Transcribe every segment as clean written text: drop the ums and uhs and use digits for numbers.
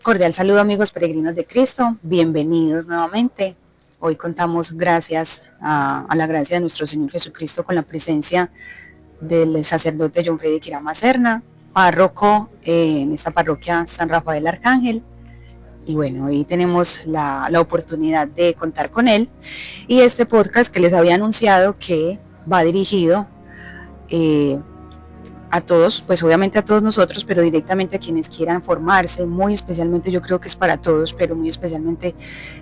Cordial saludo, amigos peregrinos de Cristo, bienvenidos nuevamente. Hoy contamos, gracias a la gracia de nuestro Señor Jesucristo, con la presencia del sacerdote John Freddy Irama Serna, párroco en esta parroquia San Rafael Arcángel. Y bueno, hoy tenemos la oportunidad de contar con él y este podcast que les había anunciado que va dirigido a todos, pues obviamente a todos nosotros, pero directamente a quienes quieran formarse, muy especialmente, yo creo que es para todos, pero muy especialmente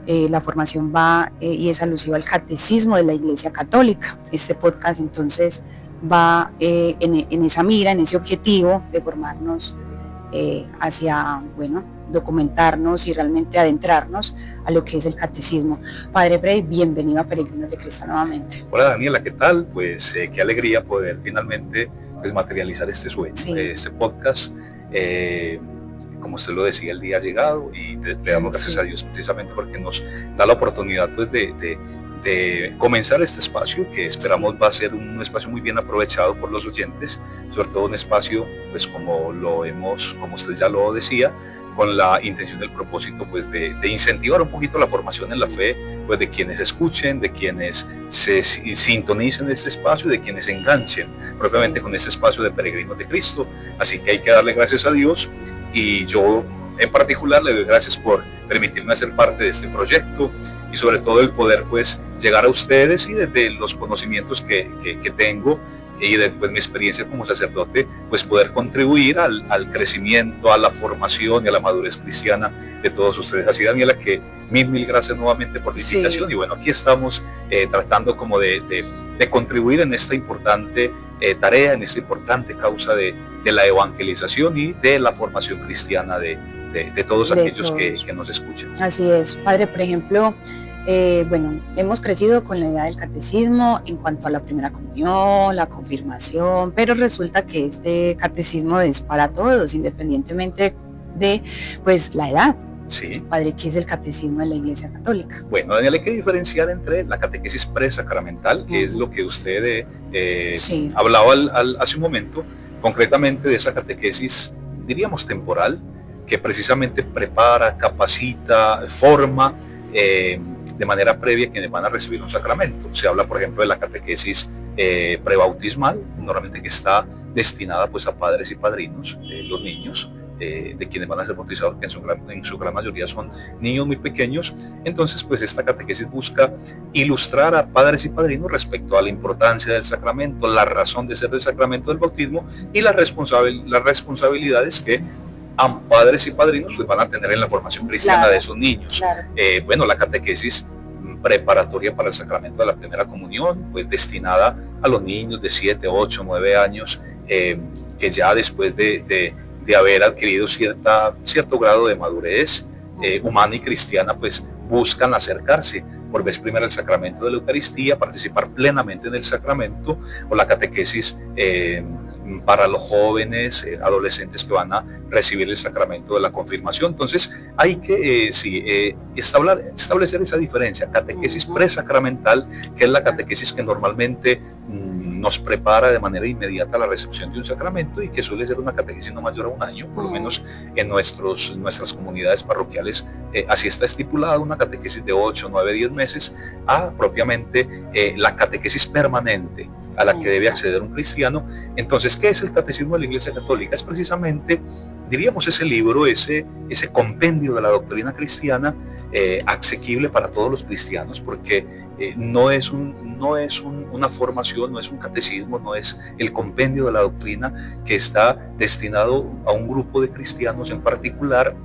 la formación va y es alusiva al catecismo de la Iglesia Católica. Este podcast entonces va en esa mira, en ese objetivo de formarnos hacia, bueno, documentarnos y realmente adentrarnos a lo que es el catecismo. Padre Freddy, bienvenido a Peregrinos de Cristo nuevamente. Hola Daniela, ¿qué tal? Pues qué alegría poder finalmente materializar este sueño, sí. Este podcast, como usted lo decía, el día ha llegado y le damos gracias a Dios precisamente porque nos da la oportunidad pues, de comenzar este espacio que esperamos va a ser un espacio muy bien aprovechado por los oyentes, sobre todo un espacio pues como usted ya lo decía, con la intención del propósito pues de incentivar un poquito la formación en la fe pues de quienes escuchen, de quienes se sintonicen este espacio y de quienes se enganchen propiamente con este espacio de Peregrinos de Cristo. Así que hay que darle gracias a Dios y yo en particular le doy gracias por permitirme hacer parte de este proyecto y sobre todo el poder pues llegar a ustedes y desde los conocimientos que tengo y después mi experiencia como sacerdote, pues poder contribuir al crecimiento, a la formación y a la madurez cristiana de todos ustedes. Así, Daniela, que mil gracias nuevamente por la invitación. Y bueno, aquí estamos tratando como de contribuir en esta importante tarea, en esta importante causa de la evangelización y de la formación cristiana de todos aquellos que nos escuchan. Así es, Padre, por ejemplo, bueno, hemos crecido con la idea del catecismo en cuanto a la primera comunión, la confirmación, pero resulta que este catecismo es para todos, independientemente de pues la edad. Sí. Padre, ¿qué es el catecismo de la Iglesia Católica? Bueno, Daniel, hay que diferenciar entre la catequesis presacramental, que es lo que usted hablaba hace un momento, concretamente de esa catequesis, diríamos temporal, que precisamente prepara, capacita, forma de manera previa quienes van a recibir un sacramento. Se habla, por ejemplo, de la catequesis prebautismal, normalmente que está destinada pues, a padres y padrinos de los niños, de quienes van a ser bautizados, que en su gran mayoría son niños muy pequeños. Entonces, pues esta catequesis busca ilustrar a padres y padrinos respecto a la importancia del sacramento, la razón de ser del sacramento del bautismo y las responsabilidades que padres y padrinos pues van a tener en la formación cristiana de esos niños. Bueno, la catequesis preparatoria para el sacramento de la primera comunión, pues destinada a los niños de 7, 8, 9 años, que ya después de haber adquirido cierto grado de madurez humana y cristiana, pues buscan acercarse por vez primera al sacramento de la Eucaristía, participar plenamente en el sacramento, o la catequesis para los jóvenes, adolescentes que van a recibir el sacramento de la confirmación. Entonces hay que establecer esa diferencia, catequesis presacramental, que es la catequesis que normalmente nos prepara de manera inmediata a la recepción de un sacramento y que suele ser una catequesis no mayor a un año, por lo menos en nuestras comunidades parroquiales, así está estipulada una catequesis de 8, 9, 10 meses a propiamente la catequesis permanente a la que debe acceder un cristiano. Entonces, ¿qué es el catecismo de la Iglesia Católica? Es precisamente, diríamos, ese libro, ese compendio de la doctrina cristiana, asequible para todos los cristianos, porque no es una formación, no es un catecismo, no es el compendio de la doctrina que está destinado a un grupo de cristianos en particular,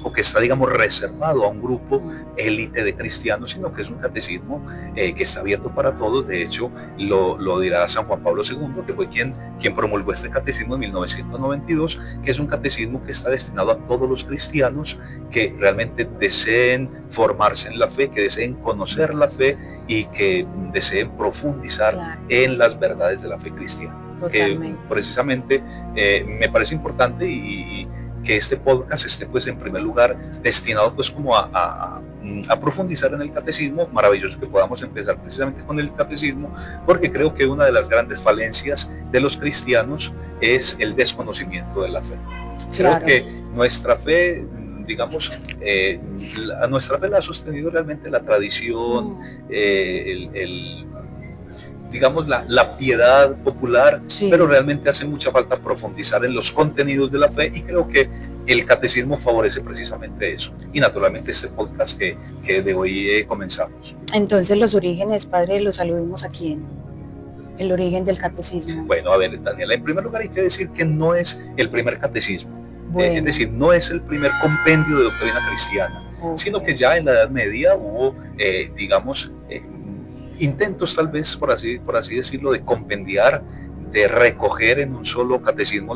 o que está, digamos, reservado a un grupo élite de cristianos, sino que es un catecismo que está abierto para todos. De hecho, lo dirá San Juan Pablo II, que fue quien promulgó este catecismo en 1992, que es un catecismo que está destinado a todos los cristianos que realmente deseen formarse en la fe, que deseen conocer la fe y que deseen profundizar en las verdades de la fe cristiana. Que precisamente me parece importante y que este podcast esté pues en primer lugar destinado pues como a profundizar en el catecismo. Maravilloso que podamos empezar precisamente con el catecismo, porque creo que una de las grandes falencias de los cristianos es el desconocimiento de la fe. Creo que nuestra fe digamos, nuestra fe la ha sostenido realmente la tradición, digamos, la piedad popular, sí, pero realmente hace mucha falta profundizar en los contenidos de la fe, y creo que el catecismo favorece precisamente eso. Y naturalmente este podcast que de hoy comenzamos. Entonces, los orígenes, padre, los aludimos aquí en el origen del catecismo. Bueno, a ver, Daniela, en primer lugar hay que decir que no es el primer catecismo. Bueno. Es decir, no es el primer compendio de doctrina cristiana, okay, sino que ya en la Edad Media hubo, digamos, intentos tal vez, por así decirlo, de compendiar, de recoger en un solo catecismo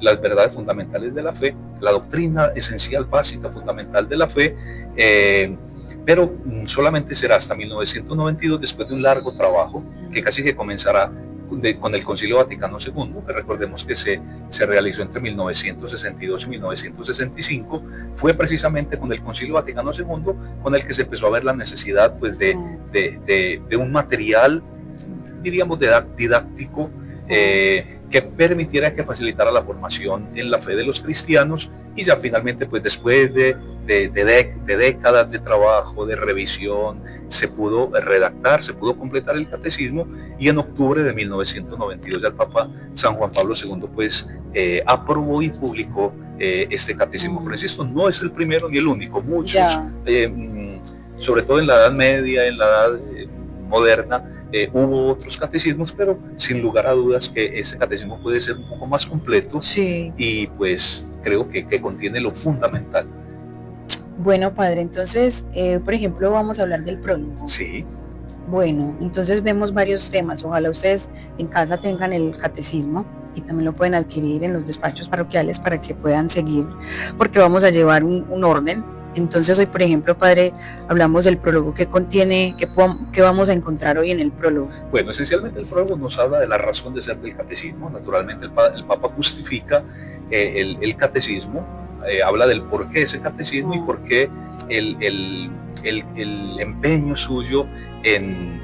las verdades fundamentales de la fe, la doctrina esencial, básica, fundamental de la fe, pero solamente será hasta 1992, después de un largo trabajo que casi que comenzará con el Concilio Vaticano II, que recordemos que se realizó entre 1962 y 1965, fue precisamente con el Concilio Vaticano II con el que se empezó a ver la necesidad, pues, de un material, diríamos, didáctico, que permitiera, que facilitara la formación en la fe de los cristianos. Y ya finalmente, pues después de décadas de trabajo, de revisión, se pudo redactar, se pudo completar el catecismo, y en octubre de 1992 ya el Papa San Juan Pablo II pues aprobó y publicó este catecismo. Pero insisto, no es el primero ni el único. Muchos, sobre todo en la Edad Media, en la Edad moderna, hubo otros catecismos, pero sin lugar a dudas que este catecismo puede ser un poco más completo, sí, y pues creo que contiene lo fundamental. Bueno, padre, entonces, por ejemplo, vamos a hablar del prólogo. Sí. Bueno, entonces vemos varios temas. Ojalá ustedes en casa tengan el catecismo y también lo pueden adquirir en los despachos parroquiales para que puedan seguir, porque vamos a llevar un orden. Entonces hoy, por ejemplo, padre, hablamos del prólogo. ¿Qué contiene, qué vamos a encontrar hoy en el prólogo? Bueno, esencialmente el prólogo nos habla de la razón de ser del catecismo. Naturalmente el Papa justifica el catecismo, habla del por qué ese catecismo y por qué el empeño suyo en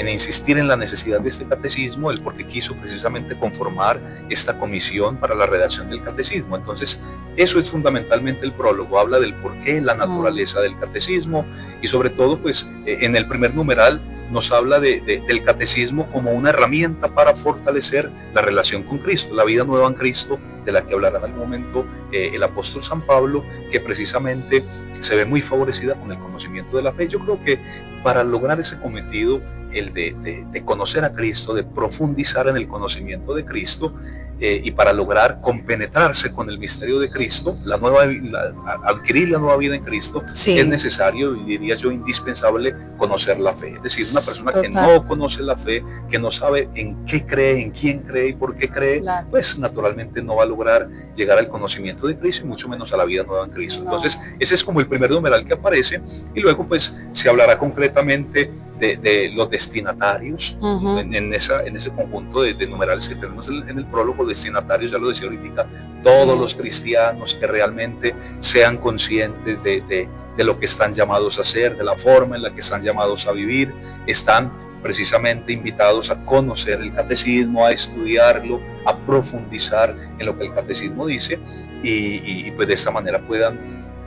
insistir en la necesidad de este catecismo, el por qué quiso precisamente conformar esta comisión para la redacción del catecismo. Entonces, eso es fundamentalmente el prólogo, habla del por qué, la naturaleza del catecismo, y sobre todo, pues, en el primer numeral nos habla del catecismo como una herramienta para fortalecer la relación con Cristo, la vida nueva en Cristo, de la que hablará en algún momento el apóstol San Pablo, que precisamente se ve muy favorecida con el conocimiento de la fe. Yo creo que para lograr ese cometido, el de conocer a Cristo, de profundizar en el conocimiento de Cristo, y para lograr compenetrarse con el misterio de Cristo, adquirir la nueva vida en Cristo, sí, es necesario, y diría yo indispensable, conocer la fe. Es decir, una persona que no conoce la fe, que no sabe en qué cree, en quién cree y por qué cree, claro, pues naturalmente no va a lograr llegar al conocimiento de Cristo y mucho menos a la vida nueva en Cristo. No. Entonces, ese es como el primer numeral que aparece, y luego pues se hablará concretamente de los destinatarios, en ese conjunto de numerales que tenemos en el prólogo. Destinatarios, ya lo decía ahorita, todos, sí, los cristianos que realmente sean conscientes de lo que están llamados a hacer, de la forma en la que están llamados a vivir, están precisamente invitados a conocer el catecismo, a estudiarlo, a profundizar en lo que el catecismo dice, y pues de esta manera puedan,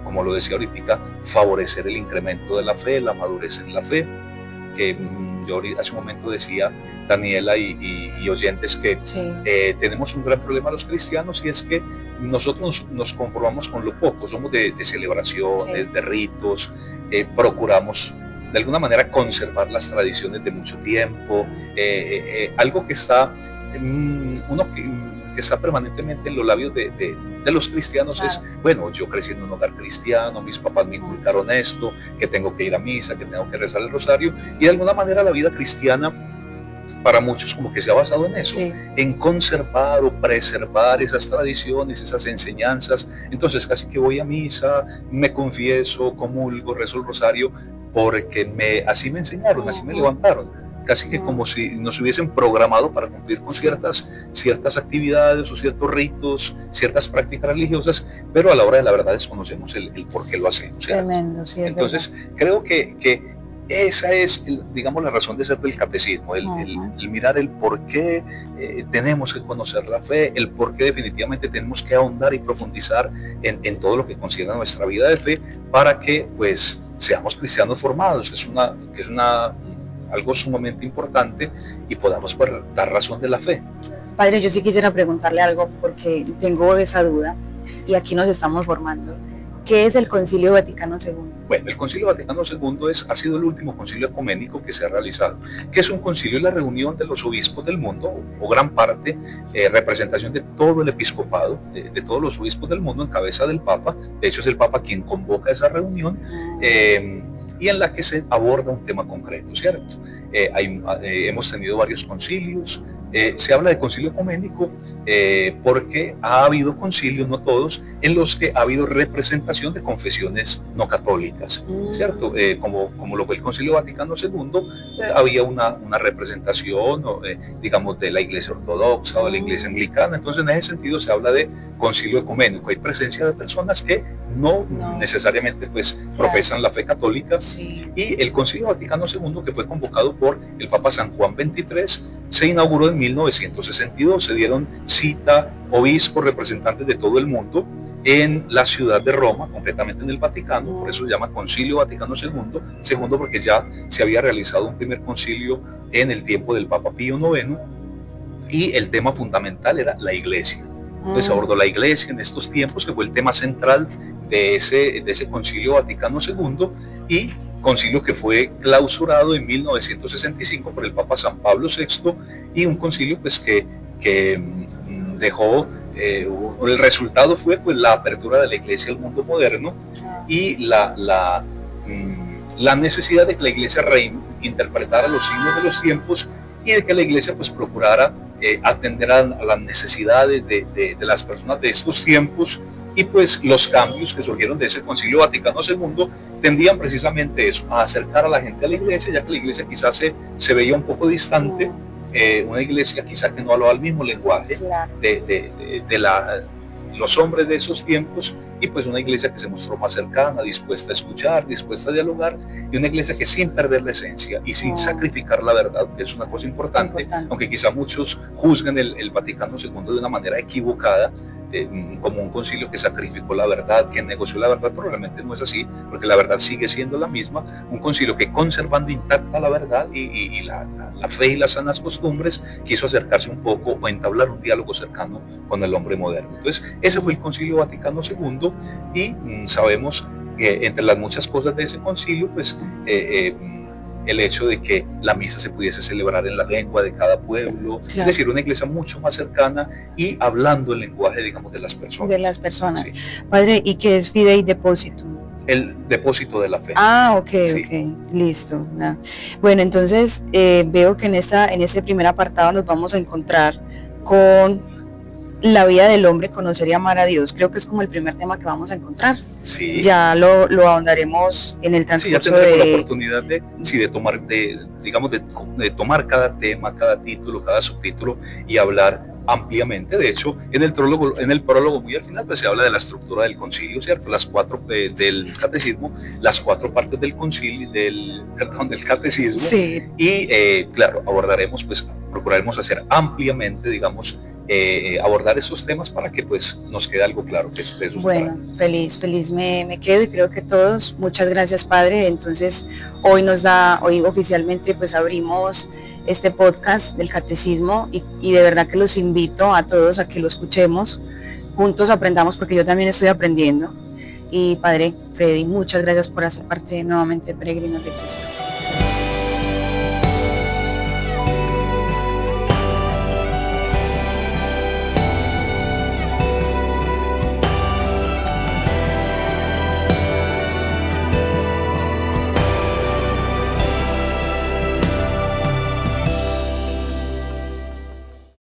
como lo decía ahorita, favorecer el incremento de la fe, la madurez en la fe, que yo hace un momento decía, Daniela y oyentes, que sí, tenemos un gran problema los cristianos, y es que nosotros nos conformamos con lo poco, somos de celebraciones, sí, de ritos, procuramos de alguna manera conservar las tradiciones de mucho tiempo, algo que está, que está permanentemente en los labios de los cristianos, claro, es, bueno, yo crecí en un hogar cristiano, mis papás me inculcaron esto, que tengo que ir a misa, que tengo que rezar el rosario, y de alguna manera la vida cristiana para muchos como que se ha basado en eso, sí, en conservar o preservar esas tradiciones, esas enseñanzas. Entonces casi que voy a misa, me confieso, comulgo, rezo el rosario, porque así me enseñaron, así me levantaron, casi que como si nos hubiesen programado para cumplir con ciertas actividades o ciertos ritos, ciertas prácticas religiosas, pero a la hora de la verdad desconocemos el por qué lo hacemos. Tremendo, sí. Entonces creo que esa es, digamos, la razón de ser del catecismo, el mirar el por qué tenemos que conocer la fe, el por qué definitivamente tenemos que ahondar y profundizar en todo lo que concierne a nuestra vida de fe para que pues seamos cristianos formados, que es algo sumamente importante y podamos pues, dar razón de la fe. Padre, yo sí quisiera preguntarle algo porque tengo esa duda y aquí nos estamos formando. ¿Qué es el Concilio Vaticano II? Bueno, el Concilio Vaticano II ha sido el último concilio ecuménico que se ha realizado. ¿Qué es un concilio? Es la reunión de los obispos del mundo, o gran parte, representación de todo el episcopado, de todos los obispos del mundo en cabeza del Papa. De hecho, es el Papa quien convoca esa reunión y en la que se aborda un tema concreto, ¿cierto? Hemos tenido varios concilios. Se habla de concilio ecuménico porque ha habido concilios, no todos, en los que ha habido representación de confesiones no católicas, ¿cierto? Como lo fue el Concilio Vaticano II, había una representación, digamos, de la Iglesia Ortodoxa o de la Iglesia Anglicana. Entonces, en ese sentido se habla de concilio ecuménico. Hay presencia de personas que no necesariamente pues, profesan la fe católica. Sí. Y el Concilio Vaticano II, que fue convocado por el Papa San Juan XXIII, se inauguró en 1962. Se dieron cita obispos, representantes de todo el mundo en la ciudad de Roma, concretamente en el Vaticano. Por eso se llama Concilio Vaticano II. Segundo, porque ya se había realizado un primer concilio en el tiempo del Papa Pío IX y el tema fundamental era la Iglesia. Entonces abordó la Iglesia en estos tiempos, que fue el tema central de ese Concilio Vaticano II, y concilio que fue clausurado en 1965 por el Papa San Pablo VI, y un concilio pues que dejó, el resultado fue pues la apertura de la Iglesia al mundo moderno y la necesidad de que la Iglesia reinterpretara los signos de los tiempos y de que la Iglesia pues procurara atender a las necesidades de las personas de estos tiempos. Y pues los cambios que surgieron de ese Concilio Vaticano II tendían precisamente eso, a acercar a la gente a la Iglesia, ya que la Iglesia quizás se veía un poco distante, una Iglesia quizás que no hablaba el mismo lenguaje de los hombres de esos tiempos, y pues una Iglesia que se mostró más cercana, dispuesta a escuchar, dispuesta a dialogar, y una Iglesia que sin perder la esencia y sin sacrificar la verdad, que es una cosa importante, aunque quizá muchos juzguen el Vaticano II de una manera equivocada, como un concilio que sacrificó la verdad, que negoció la verdad, pero realmente no es así, porque la verdad sigue siendo la misma. Un concilio que, conservando intacta la verdad y la fe y las sanas costumbres, quiso acercarse un poco o entablar un diálogo cercano con el hombre moderno. Entonces, ese fue el Concilio Vaticano II, y sabemos que entre las muchas cosas de ese concilio, pues el hecho de que la misa se pudiese celebrar en la lengua de cada pueblo, claro. Es decir, una iglesia mucho más cercana y hablando el lenguaje, digamos, de las personas. De las personas. Sí. Padre, ¿y qué es Fidei Depositum? El depósito de la fe. Ah, ok, sí. Ok, listo. No. Bueno, entonces veo que en este primer apartado nos vamos a encontrar con la vida del hombre, conocer y amar a Dios. Creo que es como el primer tema que vamos a encontrar. Sí. Ya lo ahondaremos en el transcurso. Sí, ya tendremos la oportunidad de tomar cada tema, cada título, cada subtítulo y hablar ampliamente. De hecho, en el prólogo muy al final pues se habla de la estructura del concilio, ¿cierto? Las cuatro del catecismo, las cuatro partes del concilio, del catecismo. Sí. Y claro, procuraremos hacer ampliamente, digamos, abordar estos temas para que pues nos quede algo claro que eso bueno, feliz me quedo, y creo que todos, muchas gracias, Padre. Entonces hoy oficialmente pues abrimos este podcast del catecismo y de verdad que los invito a todos a que lo escuchemos, juntos aprendamos, porque yo también estoy aprendiendo. Y Padre Freddy, muchas gracias por hacer parte nuevamente de Peregrinos de Cristo.